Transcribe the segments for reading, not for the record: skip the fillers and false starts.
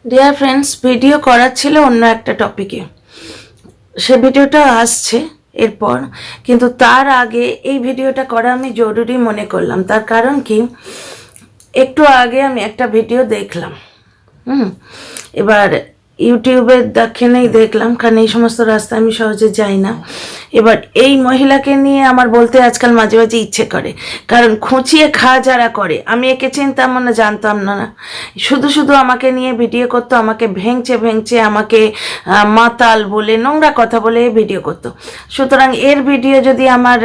Dear friends, video করার ছিল অন্য একটা টপিকে, সে ভিডিওটা আসছে এরপর, কিন্তু তার আগে এই ভিডিওটা করা আমি জরুরি মনে করলাম। তার কারণ কি, একটু আগে আমি একটা ভিডিও দেখলাম। এবার ইউটিউবের দাক্ষিণেই দেখলাম, কারণ এই সমস্ত রাস্তা আমি সহজে যাই না। এবার এই মহিলাকে নিয়ে আমার বলতে আজকাল মাঝে মাঝে ইচ্ছে করে, কারণ খুঁচিয়ে খাওয়া যারা করে, আমি একে চিনতাম না, জানতাম না, শুধু শুধু আমাকে নিয়ে ভিডিও করতো, আমাকে ভেঙচে ভেঙচে আমাকে মাতাল বলে নোংরা কথা বলে ভিডিও করতো। সুতরাং এর ভিডিও যদি আমার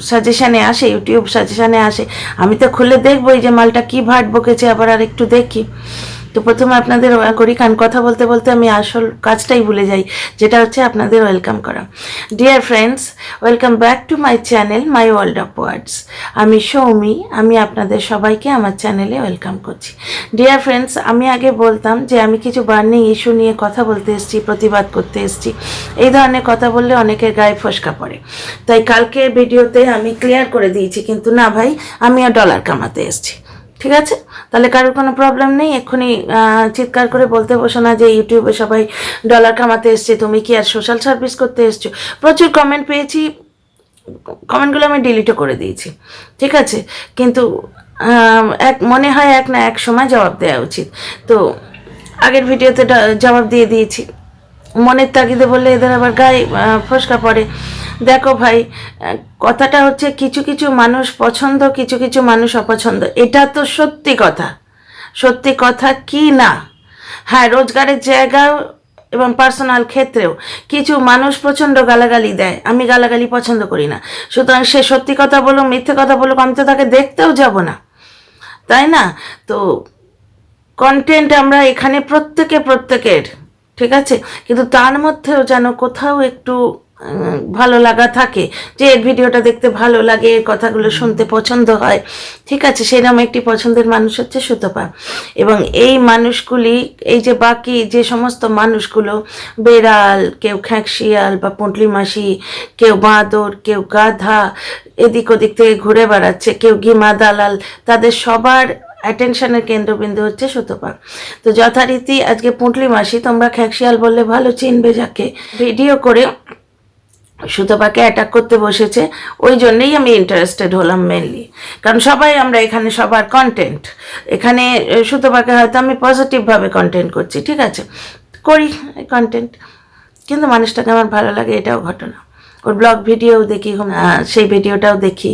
সাজেশানে আসে, ইউটিউব সাজেশানে আসে, আমি তো খুলে দেখবো এই যে মালটা কী ভাট বকেছে, আবার আর একটু দেখি। তো প্রথমে আপনাদের করি, কারণ কথা বলতে বলতে আমি আসল কাজটাই ভুলে যাই, যেটা হচ্ছে আপনাদের ওয়েলকাম করা। Dear friends, welcome back to my channel my world of words. আমি সৌমি, আমি আপনাদের সবাইকে আমার চ্যানেলে ওয়েলকাম করছি। ডিয়ার ফ্রেন্ডস, আমি আগে বলতাম যে আমি কিছু বার্নিং ইস্যু নিয়ে কথা বলতে এসেছি, প্রতিবাদ করতে এসেছি। এই ধরনের কথা বললে অনেকের গায়ে ফসকা পড়ে, তাই কালকের ভিডিওতে আমি ক্লিয়ার করে দিয়েছি, কিন্তু না ভাই, আমিও ডলার কামাতে এসেছি। ঠিক আছে, তাহলে কারোর কোনো প্রবলেম নেই। এক্ষুনি চিৎকার করে বলতে বসো না যে ইউটিউবে সবাই ডলার কামাতে এসছে, তুমি কি আর সোশ্যাল সার্ভিস করতে এসছো। প্রচুর কমেন্ট পেয়েছি, কমেন্টগুলো আমি ডিলিটও করে দিয়েছি। ঠিক আছে, কিন্তু এক মনে হয় এক সময় জবাব দেওয়া উচিত। তো আগের ভিডিওতে জবাব দিয়ে দিয়েছি, মনের তাগিদে বললে এদের আবার গায়ে ফসকা পড়ে। দেখো ভাই, কথাটা হচ্ছে কিছু কিছু মানুষ পছন্দ, কিছু কিছু মানুষ অপছন্দ, এটা তো সত্যি কথা। সত্যি কথা কি না? হ্যাঁ, রোজগারের জায়গাও এবং পার্সোনাল ক্ষেত্রেও কিছু মানুষ প্রচণ্ড গালাগালি দেয়, আমি গালাগালি পছন্দ করি না। সুতরাং সে সত্যি কথা বলুক, মিথ্যে কথা বলুক, আমি তো তাকে দেখতেও যাব না, তাই না? তো কন্টেন্ট আমরা এখানে প্রত্যেকের, ঠিক আছে, কিন্তু তার মধ্যেও যেন কোথাও একটু ভালো লাগা থাকে, যে এর ভিডিওটা দেখতে ভালো লাগে, এর কথাগুলো শুনতে পছন্দ হয়। ঠিক আছে, সেরকম একটি পছন্দের মানুষ হচ্ছে সুতপা। এবং এই মানুষগুলি, এই যে বাকি যে সমস্ত মানুষগুলো, বেড়াল, কেউ খ্যাঁকশিয়াল বা পুঁটলি মাসি, কেউ বাঁদর, কেউ গাধা, এদিক ওদিক থেকে ঘুরে বেড়াচ্ছে, কেউ গিমা দালাল, তাদের সবার অ্যাটেনশনের কেন্দ্রবিন্দু হচ্ছে সুতপা। তো যথারীতি আজকে পুঁটলি মাসি, তোমরা খ্যাঁকশিয়াল বললে ভালো চিনবে যাকে, ভিডিও করে সুতপাকে অ্যাটাক করতে বসেছে। ওই জন্যেই আমি ইন্টারেস্টেড হলাম মেনলি, কারণ সবাই আমরা এখানে সবার কন্টেন্ট, এখানে সুতপাকে হয়তো আমি পজিটিভভাবে কন্টেন্ট করছি, ঠিক আছে, করি কন্টেন্ট, কিন্তু মানুষটাকে আমার ভালো লাগে, এটাও ঘটনা। ওর ব্লগ ভিডিও দেখি, সেই ভিডিওটাও দেখি।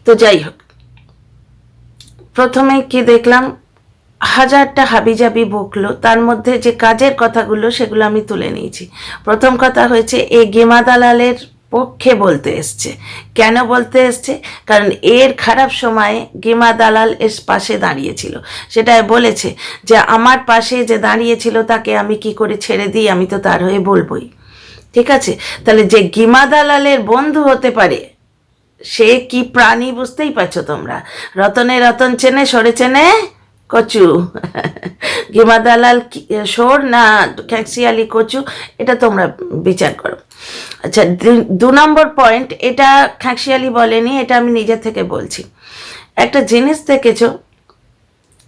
তো যাই হোক, প্রথমে কি দেখলাম, হাজারটা হাবিজাবি বকলো, তার মধ্যে যে কাজের কথাগুলো সেগুলো আমি তুলে নিয়েছি। প্রথম কথা হয়েছে, এ গেমা দালালের পক্ষে বলতে এসছে। কেন বলতে এসছে? কারণ এর খারাপ সময়ে গেমা দালাল এর পাশে দাঁড়িয়েছিল, সেটা বলেছে যে আমার পাশে যে দাঁড়িয়েছিল তাকে আমি কি করে ছেড়ে দিই, আমি তো তার হয়ে বলবই। ঠিক আছে, তাহলে যে গেমা দালালের বন্ধু হতে পারে সে কি প্রাণী বুঝতেই পারছো তোমরা। রতনে রতন চেনে, সরে চেনে কচু। গেমা দালাল সোর না খ্যাঁকশিয়ালি কচু, এটা তোমরা বিচার করো। আচ্ছা, 2 নম্বর পয়েন্ট, এটা খ্যাঁকশিয়ালি বলেনি, এটা আমি নিজে থেকে বলছি। একটা জিনিস দেখেছো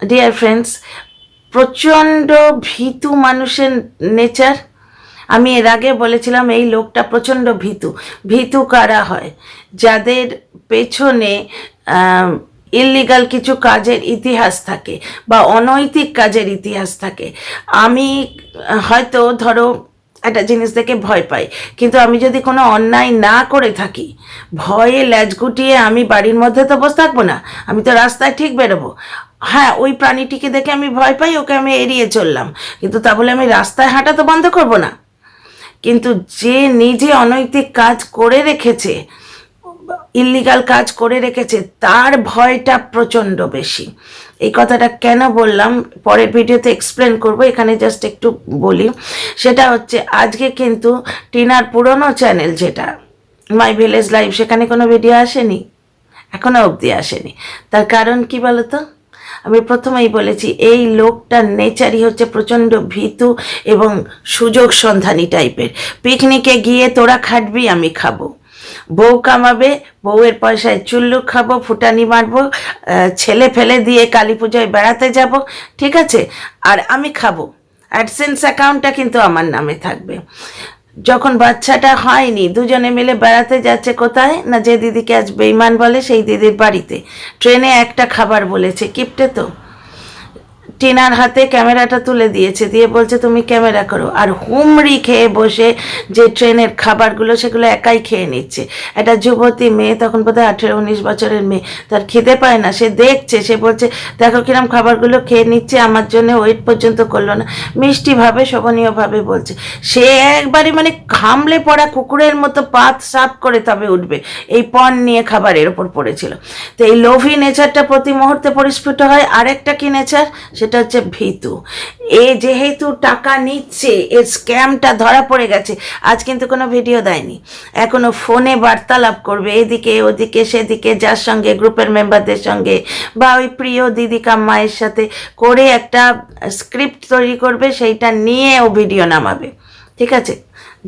ডিয়ার ফ্রেন্ডস, প্রচণ্ড ভীতু মানুষের নেচার। আমি এর আগে বলেছিলাম এই লোকটা প্রচণ্ড ভীতু। ভীতু কারা হয়? যাদের পেছনে ইললিগাল কিছু কাজের ইতিহাস থাকে বা অনৈতিক কাজের ইতিহাস থাকে। আমি হয়তো ধরো একটা জিনিস দেখে ভয় পাই, কিন্তু আমি যদি কোনো অন্যায় না করে থাকি, ভয়ে ল্যাজ গুটিয়ে আমি বাড়ির মধ্যে তো বসে থাকবো না, আমি তো রাস্তায় ঠিক বেরোবো। হ্যাঁ, ওই প্রাণীটিকে দেখে আমি ভয় পাই, ওকে আমি এড়িয়ে চললাম, কিন্তু তা বলে আমি রাস্তায় হাঁটা তো বন্ধ করবো না। কিন্তু যে নিজে অনৈতিক কাজ করে রেখেছে, ইল্লিগাল কাজ করে রেখেছে, তার ভয়টা প্রচণ্ড বেশি। এই কথাটা কেন বললাম পরের ভিডিওতে এক্সপ্লেন করব, এখানে জাস্ট একটু বলি। সেটা হচ্ছে, আজকে কিন্তু টিনার পুরনো চ্যানেল যেটা মাই ভিলেজ লাইফ, সেখানে কোনো ভিডিও আসেনি, এখনও অবধি আসেনি। তার কারণ কি বলতো? আমি প্রথমেই বলেছি, এই লোকটার নেচারই হচ্ছে প্রচণ্ড ভীতু এবং সুযোগ সন্ধানী টাইপের। পিকনিকে গিয়ে তোরা খাটবি, আমি খাবো, বউ কামাবে, বউয়ের পয়সায় চুল্লু খাবো, ফুটানি মারবো, ছেলে ফেলে দিয়ে কালী পুজোয় বেড়াতে যাব, ঠিক আছে, আর আমি খাবো। অ্যাডসেন্স অ্যাকাউন্টটা কিন্তু আমার নামে থাকবে। যখন বাচ্চাটা হয়নি দুজনে মিলে বেড়াতে যাচ্ছে কোথায় না, যে দিদিকে আজ বেইমান বলে সেই দিদির বাড়িতে, ট্রেনে একটা খাবার বলেছে, কিপটে তো, টিনার হাতে ক্যামেরাটা তুলে দিয়েছে, দিয়ে বলছে তুমি ক্যামেরা করো, আর হুমড়ি খেয়ে বসে যে ট্রেনের খাবারগুলো সেগুলো একাই খেয়ে নিচ্ছে। একটা যুবতী মেয়ে, তখন বোধহয় 18-19 বছরের মেয়ে, তার খিদে পায় না, সে দেখছে, সে বলছে দেখো কিরম খাবারগুলো খেয়ে নিচ্ছে, আমার জন্য ওয়েট পর্যন্ত করলো না, মিষ্টিভাবে শোভনীয়ভাবে বলছে। সে একবারে মানে ঘামলে পড়া কুকুরের মতো পাত সাফ করে তবে উঠবে, এই পণ নিয়ে খাবারের ওপর পড়েছিল। তো এই লোভী নেচারটা প্রতি মুহূর্তে পরিস্ফুট হয়। আরেকটা কি নেচার, সেটা হচ্ছে ভীতু। এ যেহেতু টাকা নিচ্ছে, এর স্ক্যামটা ধরা পড়ে গেছে, আজ কিন্তু কোনো ভিডিও দেয়নি, এখনো ফোনে বার্তালাপ করবে এদিকে ওদিকে সেদিকে, যার সঙ্গে গ্রুপের মেম্বারদের সঙ্গে বা ওই প্রিয় দিদিকা মায়ের সাথে করে একটা স্ক্রিপ্ট তৈরি করবে, সেইটা নিয়ে ও ভিডিও নামাবে, ঠিক আছে।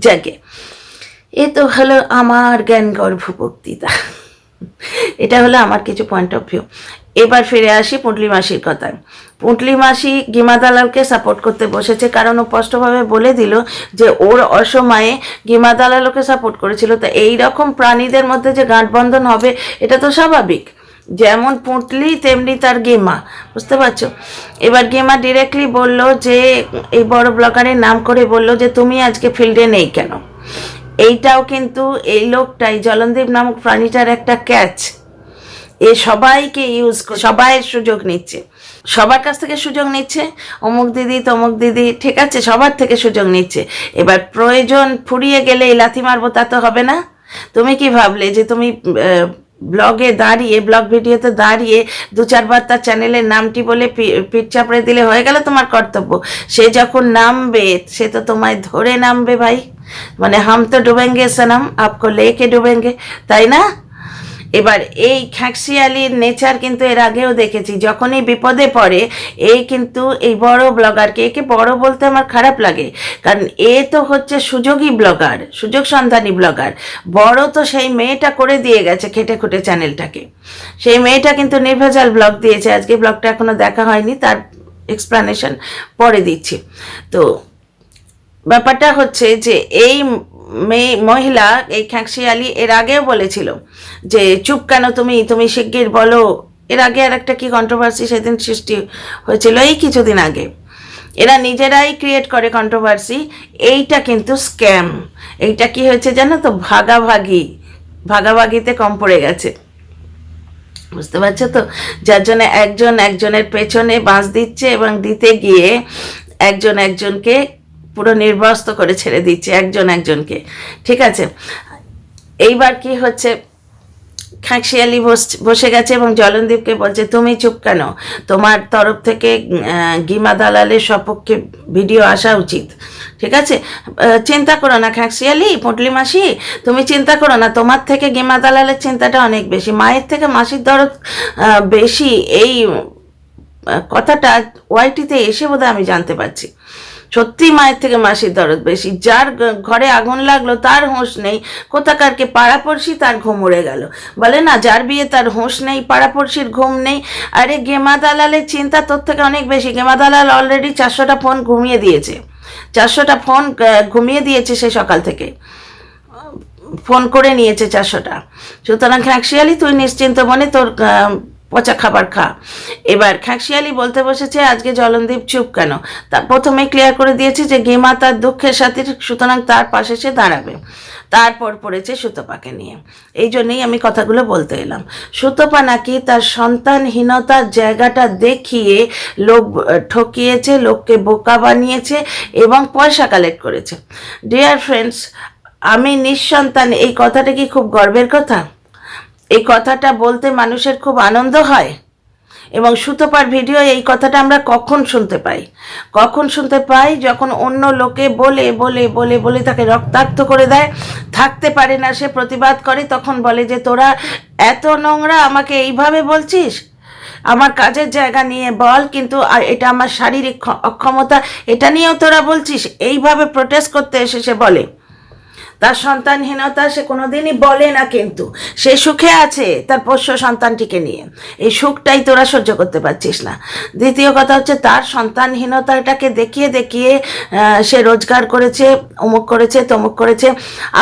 যাকে এ তো হলো আমার জ্ঞানগর্ভ বক্তৃতা, এটা হলো আমার কিছু পয়েন্ট অফ ভিউ। এবার ফিরে আসি পুঁটলি মাসির কথায়। পুঁটলি মাসি গিমা দালালকে সাপোর্ট করতে বসেছে, কারণ ও স্পষ্টভাবে বলে দিল যে ওর অসময়ে গিমা দালালকে সাপোর্ট করেছিল। তো এইরকম প্রাণীদের মধ্যে যে গাঁটবন্ধন হবে এটা তো স্বাভাবিক, যেমন পুঁটলি তেমনি তার গেমা, বুঝতে পারছো। এবার গেমা ডিরেক্টলি বলল যে, এই বড় ব্লগারের নাম করে বলল যে তুমি আজকে ফিল্ডে নেই কেন। এইটাও কিন্তু এই লোকটাই, জলনদীপ নামক প্রাণীটার একটা ক্যাচ, এ সবাইকে ইউজ করে সবাইয়ের সুযোগ নিচ্ছে, সবার কাছ থেকে সুযোগ নিচ্ছে, অমুক দিদি তমুক দিদি, ঠিক আছে, সবার থেকে সুযোগ নিচ্ছে। এবার প্রয়োজন ফুরিয়ে গেলে এই লাথি মারবো তা তো হবে না। তুমি কি ভাবলে যে তুমি ব্লগে দাঁড়িয়ে, ব্লগ ভিডিওতে দাঁড়িয়ে 2-4 বার তার চ্যানেলের নামটি বলে পিঠ চাপড়ে দিলে হয়ে গেল তোমার কর্তব্য? সে যখন নামবে সে তো তোমায় ধরে নামবে ভাই, মানে হাম তো ডুবেঙ্গে সনম, আপকো লেকে ডুবেঙ্গে, তাই না? এবার এই খ্যাঁকশিয়ালির নেচার কিন্তু এর আগেও দেখেছি, যখনই বিপদে পড়ে এই কিন্তু এই বড় ব্লগারকে, একে বড় বলতে আমার খারাপ লাগে, কারণ এ তো হচ্ছে সুযোগী ব্লগার, সুযোগ সন্ধানী ব্লগার। বড় তো সেই মেয়েটা করে দিয়ে গেছে খেটে খুঁটে চ্যানেলটাকে, সেই মেয়েটা কিন্তু নির্ভেজাল ব্লগ দিয়েছে। আজকে ব্লগটা এখনো দেখা হয়নি, তার এক্সপ্লানেশন পরে দিচ্ছি। তো ব্যাপারটা হচ্ছে যে এই মহিলা, এই খ্যাঁকশিয়ালি এর আগেও বলেছিল যে চুপ কেন তুমি, তুমি শিগগির বলো। এর আগে আর একটা কি কন্ট্রোভার্সি সেদিন সৃষ্টি হয়েছিল এই কিছুদিন আগে, এরা নিজেরাই ক্রিয়েট করে কন্ট্রোভার্সি। এইটা কিন্তু স্ক্যাম। এইটা কি হয়েছে জানো তো, ভাগাভাগিতে কম পড়ে গেছে, বুঝতে পারছো তো, যার জন্য একজন একজনের পেছনে বাঁশ দিচ্ছে এবং দিতে গিয়ে একজন একজনকে পুরো নির্বস্ত করে ছেড়ে দিচ্ছে, একজন একজনকে, ঠিক আছে। এইবার কি হচ্ছে, খ্যাঁকশিয়ালি বসে গেছে এবং জলনদীপকে বলছে তুমি চুপ কেন, তোমার তরফ থেকে গিমা দালালের সপক্ষে ভিডিও আসা উচিত, ঠিক আছে। চিন্তা করো না খ্যাঁকশিয়ালি, পুঁটলি মাসি, তুমি চিন্তা করো না, তোমার থেকে গিমা দালালের চিন্তাটা অনেক বেশি, মায়ের থেকে মাসির দরদ বেশি। এই কথাটা ওয়াইটিতে এসে বোধহয় আমি জানতে পারছি, সত্যি মায়ের থেকে মাসির দরদ বেশি। যার ঘরে আগুন লাগলো তার হুঁশ নেই, কোথাকারকে পাড়াপড়শি তার ঘুম উড়ে গেল, বলে না যার বিয়ে তার হুঁশ নেই, পাড়াপড়শির ঘুম নেই। আরে গেমা দালালের চিন্তা তোর থেকে অনেক বেশি। গেমা দালাল অলরেডি 400টা ফোন ঘুমিয়ে দিয়েছে, 400টা ফোন ঘুমিয়ে দিয়েছে সে সকাল থেকে, ফোন করে নিয়েছে 400টা। সুতরাং খ্যাঁকশিয়ালি তুই নিশ্চিন্ত মনে তোর পচা খাবার খা। এবার খ্যাঁকশিয়ালি বলতে বসেছে আজকে জলনদীপ চুপ কেন, তা প্রথমে ক্লিয়ার করে দিয়েছে যে গেমা তার দুঃখের সাথে, সুতরাং তার পাশে সে দাঁড়াবে। তারপর পড়েছে সুতপাকে নিয়ে, এই জন্যই আমি কথাগুলো বলতে এলাম। সুতপা নাকি তার সন্তানহীনতার জায়গাটা দেখিয়ে লোক ঠকিয়েছে, লোককে বোকা বানিয়েছে এবং পয়সা কালেক্ট করেছে। ডিয়ার ফ্রেন্ডস, আমি নিঃসন্তান, এই কথাটা কি খুব গর্বের কথা? এই কথাটা বলতে মানুষের খুব আনন্দ হয়। এবং সুতপার ভিডিও এই কথাটা আমরা কখন শুনতে পাই? যখন অন্য লোকে বলে বলে বলে বলে তাকে রক্তাক্ত করে দেয়, থাকতে পারে না, সে প্রতিবাদ করে, তখন বলে যে তোরা এত নোংরা, আমাকে এইভাবে বলছিস, আমার কাজের জায়গা নিয়ে বল, কিন্তু এটা আমার শারীরিক অক্ষমতা, এটা নিয়েও তোরা বলছিস, এইভাবে প্রোটেস্ট করতে এসে সে বলে। তার সন্তানহীনতা সে কোনোদিনই বলে না, কিন্তু সে সুখে আছে তার পোষ্য সন্তানটিকে নিয়ে। এই সুখটাই তোরা সহ্য করতে পারছিস না। দ্বিতীয় কথা হচ্ছে তার সন্তানহীনতাটাকে দেখিয়ে দেখিয়ে সে রোজগার করেছে, অমুক করেছে, তমুক করেছে।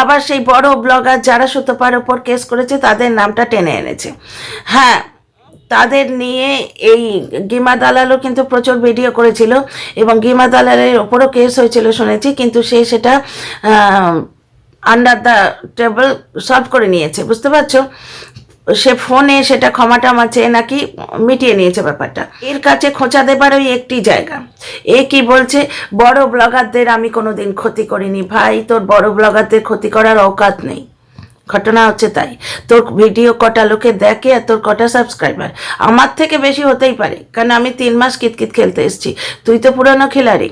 আবার সেই বড় ব্লগার যারা সুতপার ওপর কেস করেছে তাদের নামটা টেনে এনেছে। হ্যাঁ, তাদের নিয়ে এই গিমা দালালও কিন্তু প্রচুর ভিডিও করেছিল এবং গিমা দালালের ওপরও কেস হয়েছিল শুনেছি, কিন্তু সে সেটা আন্ডার দ্য টেবল সলভ করে নিয়েছে, বুঝতে পারছো? সে ফোনে সেটা ক্ষমা টমা চেয়ে নাকি মিটিয়ে নিয়েছে ব্যাপারটা। এর কাছে খোঁচা দেবার ওই একটি জায়গা। এ কি বলছে, বড় ব্লগারদের আমি কোনোদিন ক্ষতি করিনি। ভাই, তোর বড় ব্লগারদের ক্ষতি করার অকাত নেই। ঘটনা হচ্ছে তাই, তোর ভিডিও কটা লোকে দেখে আর তোর কটা সাবস্ক্রাইবার। আমার থেকে বেশি হতেই পারে, কারণ আমি 3 মাস কিতকিত খেলতে এসেছি। তুই তো পুরনো খিলাড়ি।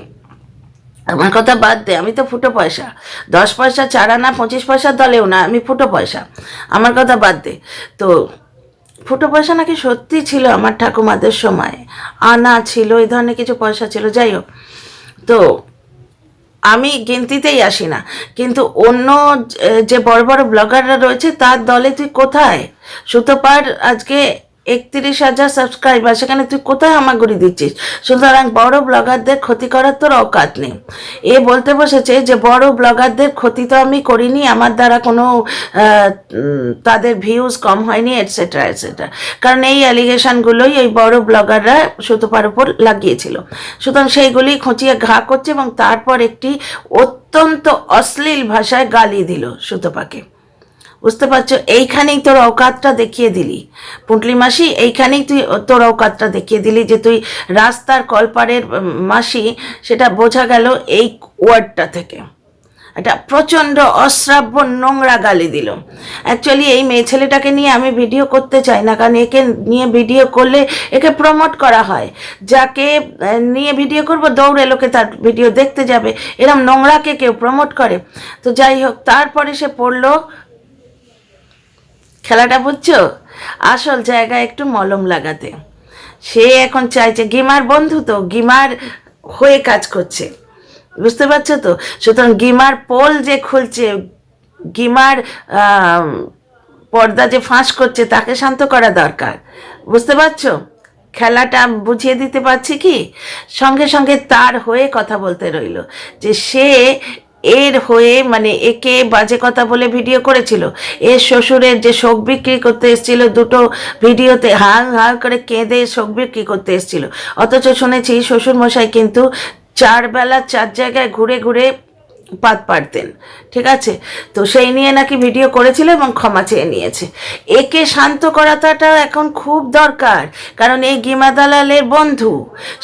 আমার কথা বাদ দে, আমি তো ফুটো পয়সা, 10 পয়সা, 4 আনা, 25 পয়সার দলেও না, আমি ফুটো পয়সা। আমার কথা বাদ দে। তো ফুটো পয়সা নাকি সত্যি ছিল আমার ঠাকুমাদের সময়, আনা ছিল, এই ধরনের কিছু পয়সা ছিল। যাই হোক, তো আমি গিনতিতেই আসি না, কিন্তু অন্য যে বড় বড় ব্লগাররা রয়েছে তার দলে তুই কোথায়? সুতপার আজকে 31,000 সাবস্ক্রাইবার, সেখানে তুই কোথায় হামাগুড়ি দিচ্ছিস? সুতরাং বড় ব্লগারদের ক্ষতি করার তোর অকাত নেই। এ বলতে বসেছে যে বড় ব্লগারদের ক্ষতি তো আমি করিনি, আমার দ্বারা কোনো তাদের ভিউজ কম হয়নি, এটসেট্রা এটসেট্রা। কারণ এই অ্যালিগেশনগুলোই ওই বড় ব্লগাররা সুতপার উপর লাগিয়েছিল। সুতরাং সেইগুলি খুঁচিয়ে ঘা করছে এবং তারপর একটি অত্যন্ত অশ্লীল ভাষায় গালি দিল সুতপাকে। বুঝতে পারছো? এইখানেই তোর অকাতটা দেখিয়ে দিলি পুঁটলি মাসি, এইখানেই তুই তোর অকাতটা দেখিয়ে দিলি যে তুই রাস্তার কলপারের মাসি, সেটা বোঝা গেল এই ওয়ার্ডটা থেকে। এটা প্রচণ্ড অশ্রাব্য নোংরা গালি দিল। অ্যাকচুয়ালি এই মেয়ে ছেলেটাকে নিয়ে আমি ভিডিও করতে চাই না, কারণ একে নিয়ে ভিডিও করলে একে প্রমোট করা হয়। যাকে নিয়ে ভিডিও করব দৌড়ে লোকে তার ভিডিও দেখতে যাবে, এরম নোংরাকে কেউ প্রমোট করে? তো যাই হোক, তারপরে সে পড়লো খেলাটা, বুঝছো, আসল জায়গায় একটু মলম লাগাতে। সে এখন চাইছে, গিমার বন্ধু তো, গিমার হয়ে কাজ করছে, বুঝতে পারছো তো? সুতরাং গিমার পোল যে খুলছে, গিমার পর্দা যে ফাঁস করছে, তাকে শান্ত করা দরকার, বুঝতে পারছো? খেলাটা বুঝিয়ে দিতে পারছি কি? সঙ্গে সঙ্গে তার হয়ে কথা বলতে রইল যে সে এর হয়ে, মানে একে বাজে কথা বলে ভিডিও করেছিল। এর শ্বশুরের যে শোক বিক্রি করতে এসেছিল, দুটো ভিডিওতে হাঁ হাঁ করে কেঁদে শোক বিক্রি করতে এসেছিল। অথচ শুনেছি শ্বশুর মশাই কিন্তু 4 বেলা 4 জায়গায় ঘুরে ঘুরে পাত পাড়তেন, ঠিক আছে? তো সেই নিয়ে নাকি ভিডিও করেছিল এবং ক্ষমা চেয়ে নিয়েছে। একে শান্ত করাটা এখন খুব দরকার, কারণ এই গিমা দালালের বন্ধু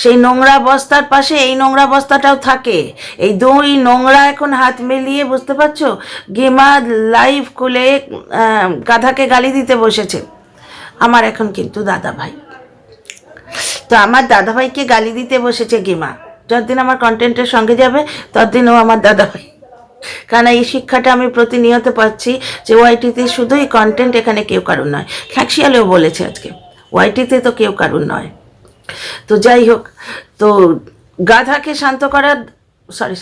সেই নোংরা বস্তার পাশে এই নোংরা বস্তাটাও থাকে। এই দুই নোংরা এখন হাত মিলিয়ে, বুঝতে পারছো, গিমা লাইভ খুলে গাধাকে গালি দিতে বসেছে। আমার এখন কিন্তু দাদা ভাই, তো আমার দাদা ভাইকে গালি দিতে বসেছে গিমা। যতদিন আমার কন্টেন্টের সঙ্গে যাবে ততদিন ও আমার দাদা ভাই। কারণ এই শিক্ষাটা আমি প্রতিনিয়ত পাচ্ছি যে ওয়াইটিতে শুধুই কন্টেন্ট, এখানে কেউ কারুর নয়। খ্যাকশিয়ালেও বলেছে আজকে, ওয়াইটিতে তো কেউ কারুর নয়। তো যাই হোক, তো গাধাকে শান্ত করার, সরি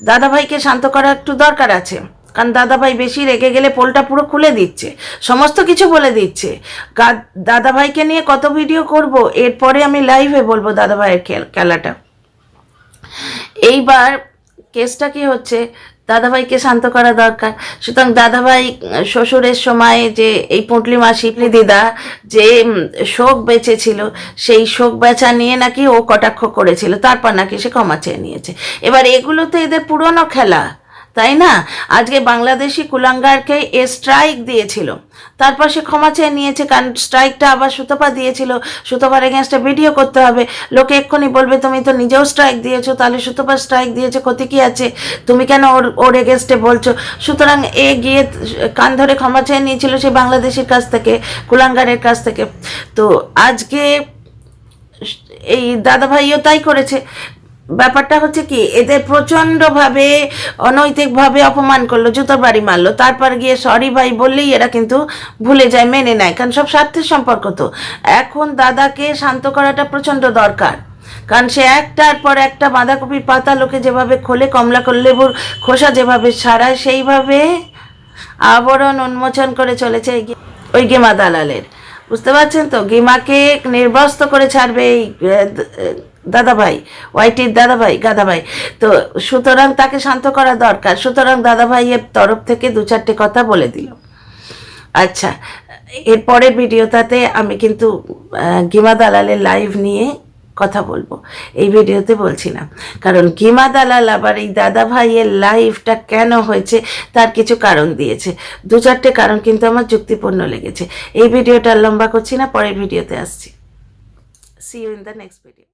দাদা ভাইকে শান্ত করার একটু দরকার আছে, কারণ দাদাভাই বেশি রেগে গেলে পোলটা পুরো খুলে দিচ্ছে, সমস্ত কিছু বলে দিচ্ছে। দাদাভাইকে নিয়ে কত ভিডিও করব, এরপরে আমি লাইভে বলবো দাদাভাইয়ের খেলাটা। এইবার কেসটা কি হচ্ছে, দাদাভাইকে শান্ত করা দরকার। সুতরাং দাদাভাই শ্বশুরের সময় যে এই পুঁটলি মাসি দিদা যে শোক বেঁচেছিল, সেই শোক বেচা নিয়ে নাকি ও কটাক্ষ করেছিল, তারপর নাকি সে ক্ষমা চেয়ে নিয়েছে। এবার এগুলো তো এদের পুরনো খেলা, তাই না? আজকে বাংলাদেশি কুলাঙ্গারকে এ স্ট্রাইক দিয়েছিল, তারপর সে ক্ষমা চেয়ে নিয়েছে, কারণ স্ট্রাইকটা আবার সুতপা দিয়েছিল। সুতপার এগেনস্টে ভিডিও করতে হবে, লোকে এক্ষুনি বলবে তুমি তো নিজেও স্ট্রাইক দিয়েছো, তাহলে সুতপা স্ট্রাইক দিয়েছে, ক্ষতি কী আছে, তুমি কেন ওর এগেনস্টে বলছো? সুতরাং এ গিয়ে কান ধরে ক্ষমা চেয়ে নিয়েছিল সেই বাংলাদেশির কাছ থেকে, কুলাঙ্গারের কাছ থেকে। তো আজকে এই দাদাভাইও তাই করেছে। ব্যাপারটা হচ্ছে কি, এদের প্রচণ্ডভাবে অনৈতিকভাবে অপমান করলো, জুতোর বাড়ি মারলো, তারপর গিয়ে সরি ভাই বললেই এরা কিন্তু ভুলে যায়, মেনে নেয়, কারণ সব স্বার্থের সম্পর্ক। তো এখন দাদাকে শান্ত করাটা প্রচণ্ড দরকার, কারণ সে একটার পর একটা বাঁধাকপির পাতা লোকে যেভাবে খোলে, কমলা লেবুর খোসা যেভাবে ছাড়ায়, সেইভাবে আবরণ উন্মোচন করে চলেছে ওই গেমা দালালের। বুঝতে পারছেন তো, গেমাকে নির্বস্ত করে ছাড়বে এই দাদাভাই, ওয়াইটির দাদাভাই, গাদাভাই। তো সুতরাং তাকে শান্ত করা দরকার। সুতরাং দাদাভাইয়ের তরফ থেকে 2-4টে কথা বলে দিল। আচ্ছা, এরপরের ভিডিওটাতে আমি কিন্তু গেমা দালালের লাইভ নিয়ে কথা বলবো, এই ভিডিওতে বলছি না। কারণ গেমা দালাল আবার এই দাদা ভাইয়ের লাইভটা কেন হয়েছে তার কিছু কারণ দিয়েছে। 2-4টে কারণ কিন্তু আমার যুক্তিপূর্ণ লেগেছে। এই ভিডিওটা লম্বা করছি না, পরের ভিডিওতে আসছি। See you in the next video.